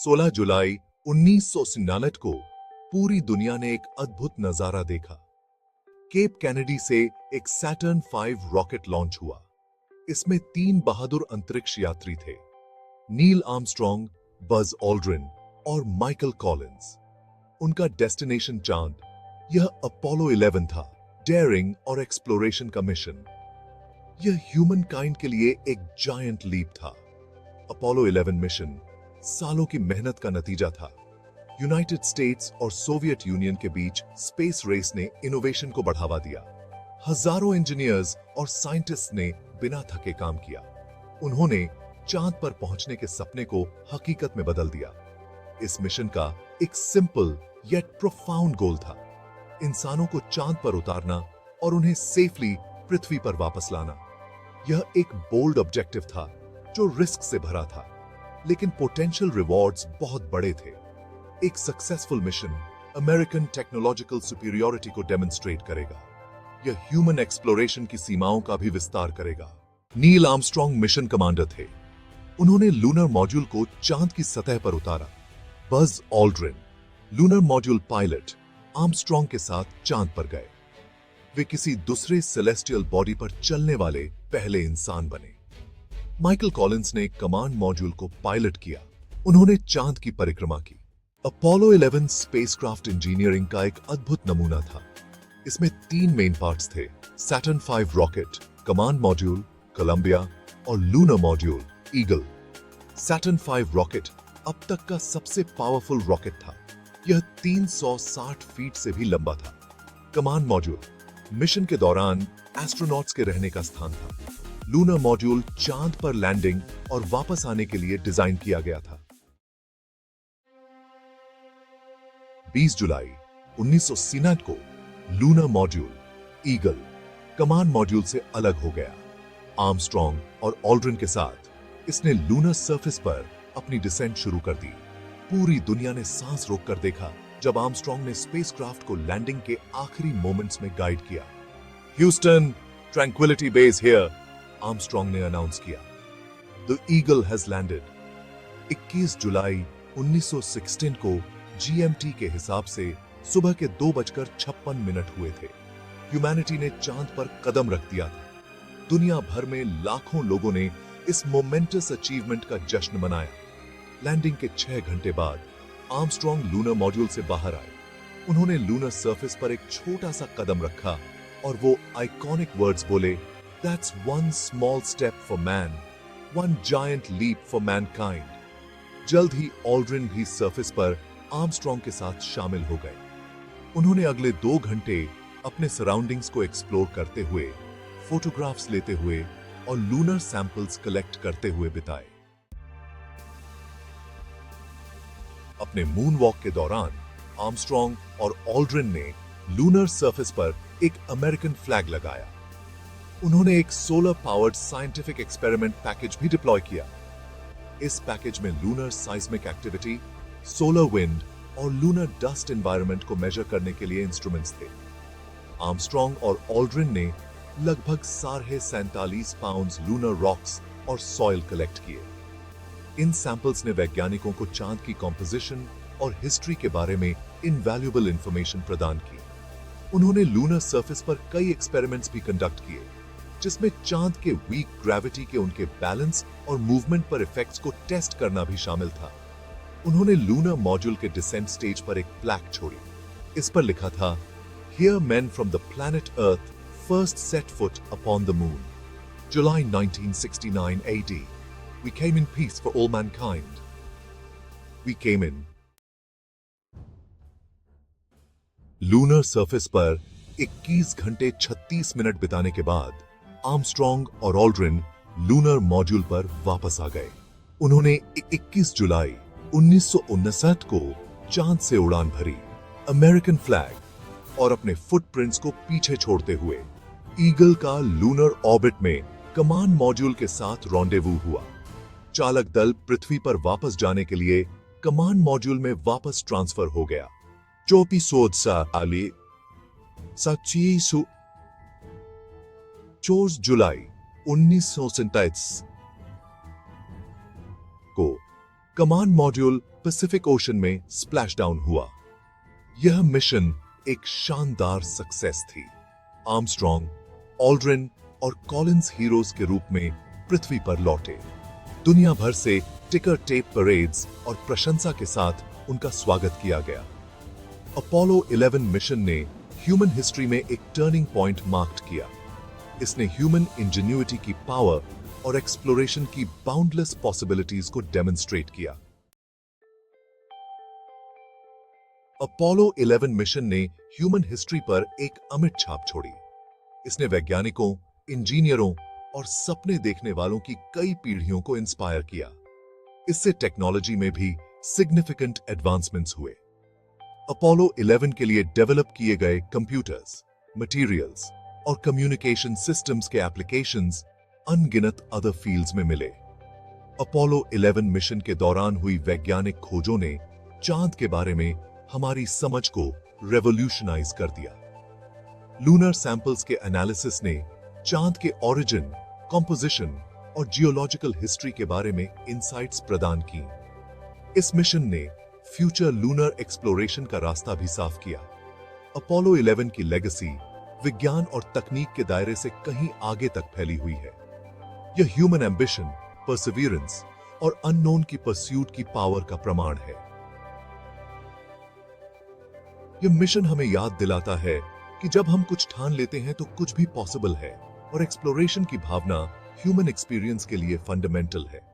16 जुलाई 1999 को पूरी दुनिया ने एक अद्भुत नजारा देखा। केप कैनेडी से एक सैटर्न 5 रॉकेट लॉन्च हुआ। इसमें 3 बहादुर अंतरिक्ष यात्री थे, नील आर्मस्ट्रॉन्ग, बज ऑल्ड्रिन और माइकल कॉलिंस। उनका डेस्टिनेशन चांद। यह अपोलो 11 था, डेयरिंग और एक्सप्लोरेशन का मिशन। यह ह्यूमन काइंड के लिए एक जायंट लीप था। अपोलो 11 मिशन सालों की मेहनत का नतीजा था। यूनाइटेड स्टेट्स और सोवियत यूनियन के बीच स्पेस रेस ने इनोवेशन को बढ़ावा दिया। हजारों इंजीनियर्स और साइंटिस्ट ने बिना थके काम किया। उन्होंने चांद पर पहुंचने के सपने को हकीकत में बदल दिया। इस मिशन का एक सिंपल येट प्रोफाउंड गोल था, इंसानों को चांद पर उतारना और उन्हें सेफली पृथ्वी पर वापस लाना। यह एक बोल्ड ऑब्जेक्टिव था जो रिस्क से भरा था, लेकिन पोटेंशियल रिवॉर्ड्स बहुत बड़े थे। एक successful mission American technological superiority को डेमोन्स्ट्रेट करेगा। यह ह्यूमन एक्सप्लोरेशन की सीमाओं का भी विस्तार करेगा। नील आर्मस्ट्रॉन्ग मिशन कमांडर थे। उन्होंने लूनर मॉड्यूल को चांद की सतह पर उतारा। Buzz Aldrin, lunar module pilot, Armstrong के साथ चांद पर गए। वे किसी दूसरे सेलेस्टियल बॉडी पर चलने वाले पहले इंसान बने। माइकल कॉलिंस ने कमांड मॉड्यूल को पायलट किया। उन्होंने चांद की परिक्रमा की। अपोलो 11 स्पेसक्राफ्ट इंजीनियरिंग का एक अद्भुत नमूना था। इसमें 3 मेन पार्ट्स थे, सैटर्न 5 रॉकेट, कमांड मॉड्यूल कोलंबिया और lunar module Eagle. Saturn 5 rocket अब तक का सबसे पावरफुल रॉकेट था। यह 360 फीट से भी लंबा था। कमांड मॉड्यूल मिशन के दौरान एस्ट्रोनॉट्स के रहने का स्थान था। लूनर मॉड्यूल चांद पर लैंडिंग और वापस आने के लिए डिजाइन किया गया था। 20 जुलाई 1969 को lunar module eagle command module से अलग हो गया। आर्मस्ट्रॉन्ग और ऑल्ड्रिन के साथ इसने लूनर सरफेस पर अपनी डिसेंट शुरू कर दी। पूरी दुनिया ने सांस रोककर देखा जब आर्मस्ट्रॉन्ग ने स्पेसक्राफ्ट को लैंडिंग के आखिरी मोमेंट्स में गाइड किया। Houston, tranquillity base here, Armstrong ने अनाउंस किया। The eagle has landed. 21 जुलाई 1916 को जीएमटी के हिसाब से सुबह के 2:56 हुए थे। ह्यूमैनिटी ने चांद पर कदम रख दिया था। दुनिया भर में लाखों लोगों ने इस मोमेंटस अचीवमेंट का जश्न मनाया। लैंडिंग के 6 घंटे बाद आर्मस्ट्रॉन्ग लूनर मॉड्यूल से बाहर आए। उन्होंने लूनर सरफेस पर एक छोटा सा कदम रखा और वो आइकॉनिक वर्ड्स बोले, that's one small step for man, one giant leap for mankind. जल्द ही ऑल्ड्रिन भी सरफेस पर आर्मस्ट्रॉन्ग के साथ शामिल हो गए। उन्होंने अगले 2 घंटे अपने सराउंडिंग्स को एक्सप्लोर करते हुए, फोटोग्राफ्स लेते हुए और लूनर सैंपल्स कलेक्ट करते हुए बिताए। अपने मून वॉक के दौरान आर्मस्ट्रॉन्ग और ऑल्ड्रिन ने लूनर सरफेस पर एक अमेरिकन फ्लैग लगाया। उन्होंने एक solar powered scientific experiment package भी डिप्लॉय किया। इस पैकेज में लूनर साइस्मिक एक्टिविटी, सोलर विंड और लूनर डस्ट एनवायरनमेंट को मेजर करने के लिए इंस्ट्रूमेंट्स थे। आर्मस्ट्रॉन्ग और ऑल्ड्रिन ने लगभग 47 पाउंड्स लूनर रॉक्स और सॉइल कलेक्ट किए। इन सैंपल्स ने वैज्ञानिकों को चांद की कॉम्पोजिशन और हिस्ट्री के बारे में इनवैल्यूएबल इंफॉर्मेशन प्रदान की। उन्होंने लूनर सरफेस पर कई एक्सपेरिमेंट्स भी कंडक्ट किए, जिसमें चांद के वीक ग्रेविटी के उनके बैलेंस और मूवमेंट पर इफेक्ट्स को टेस्ट करना भी शामिल था। उन्होंने लूनर मॉड्यूल के डिसेंट स्टेज पर एक प्लैक छोड़ी। इस पर लिखा था, here main from the planet earth first set foot upon the moon, July 1969 AD. We came in peace for all mankind. We came in. Lunar surface पर 21 घंटे 36 मिनट बिताने के बाद आर्मस्ट्रॉन्ग और ऑल्ड्रिन लूनर मॉड्यूल पर वापस आ गए। उन्होंने 21 जुलाई 1959 को चांद से उड़ान भरी, अमेरिकन फ्लैग और अपने फुटप्रिंट्स को पीछे छोड़ते हुए। ईगल का लूनर ऑर्बिट में कमांड मॉड्यूल के साथ रॉन्डेवू हुआ। चालक दल पृथ्वी पर वापस जाने के लिए कमांड मॉड्यूल में वापस ट्रांसफर हो गया। 4 जुलाई 1937 को कमांड मॉड्यूल पैसिफिक ओशन में स्प्लैश डाउन हुआ। यह मिशन एक शानदार सक्सेस थी। आर्मस्ट्रॉन्ग, ऑल्ड्रिन और कॉलिंस हीरोज के रूप में पृथ्वी पर लौटे। दुनिया भर से टिकर टेप परेड्स और प्रशंसा के साथ उनका स्वागत किया गया। अपोलो 11 मिशन ने ह्यूमन हिस्ट्री में एक टर्निंग पॉइंट मार्क किया। इसने ह्यूमन इंजेन्युइटी की पावर और एक्सप्लोरेशन की बाउंडलेस पॉसिबिलिटीज को डेमोन्स्ट्रेट किया। अपोलो 11 मिशन ने ह्यूमन हिस्ट्री पर एक अमिट छाप छोड़ी। इसने वैज्ञानिकों, इंजीनियरों और सपने देखने वालों की कई पीढ़ियों को इंस्पायर किया। इससे टेक्नोलॉजी में भी सिग्निफिकेंट एडवांसमेंट्स हुए। अपोलो 11 के लिए डेवलप किए गए कंप्यूटर्स, मटेरियल्स और कम्युनिकेशन सिस्टम्स के एप्लीकेशंस अनगिनत अदर फील्ड्स में मिले। अपोलो 11 मिशन के दौरान हुई वैज्ञानिक खोजों ने चांद के बारे में हमारी समझ को रेवोल्यूशनाइज कर दिया। लूनर सैंपल्स के एनालिसिस ने चांद के ओरिजिन, कॉम्पोजिशन और जियोलॉजिकल हिस्ट्री के बारे में इंसाइट्स प्रदान की। इस मिशन ने फ्यूचर लूनर एक्सप्लोरेशन का रास्ता भी साफ किया। अपोलो 11 की लेगेसी विज्ञान और तकनीक के दायरे से कहीं आगे तक फैली हुई है। यह ह्यूमन एम्बिशन, परसिवियरेंस और अननोन की परस्यूट की पावर का प्रमाण है। यह मिशन हमें याद दिलाता है कि जब हम कुछ ठान लेते हैं तो कुछ भी पॉसिबल है, और एक्सप्लोरेशन की भावना ह्यूमन एक्सपीरियंस के लिए फंडामेंटल है।